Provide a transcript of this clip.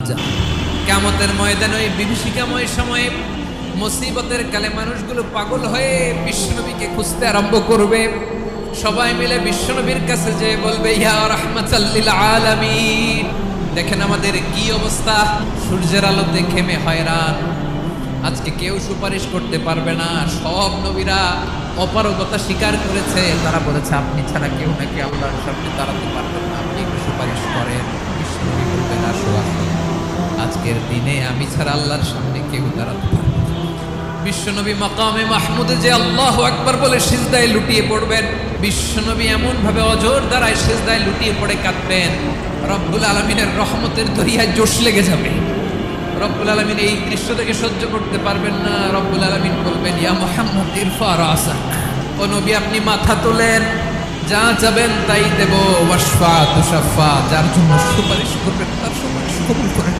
যায়। কিয়ামতের ময়দানে ওই বিভীষিকাময় সময়ে মুসিবতের কালে মানুষগুলো পাগল হয়ে বিশ্বনবীকে খুঁজতে আরম্ভ করবে। সবাই মিলে বিশ্বনবীর কাছে যেয়ে বলবে, ইয়া রাহমাতাল লিল আলামিন, দেখেন আমাদের কি অবস্থা, সূর্যের আলোতে ঘেমে হয়রান, আজকে কেউ সুপারিশ করতে পারবে না। সব নবীরা অপারগতা স্বীকার করেছে, তারা বলেছে আপনি ছাড়া কেউ নাকি আল্লাহর সামনে দাঁড়াতে পারবেন না, আপনি একটু সুপারিশ করেন। বিশ্বনবী বলবেন, আসো আসো, আজকের দিনে আমি ছাড়া আল্লাহর সামনে কেউ দাঁড়াতে পারবে না। বিশ্বনবী মাকামে মাহমুদে যে আল্লাহু আকবার বলে সিজদায় লুটিয়ে পড়বেন, বিশ্বনবী এমন ভাবে অজর দ্বারায় সিজদায় লুটিয়ে পড়ে কাঁদবেন, রব্বুল আলামিনের রহমতের দরিয়ায় জোশ লেগে যাবে। রব্বুল আলামিন এই দৃশ্য থেকে সহ্য করতে পারবেন না। রব্বুল আলামিন বলবেন, ইয়া মুহাম্মদ ইরফা রাসাক, ও নবী আপনি মাথা তোলেন, যা চাবেন তাই দেব। ওয়াশফা তুশাফা, যার জন্য সুপারিশ করবেন তার সুপারিশ কবুল করেন।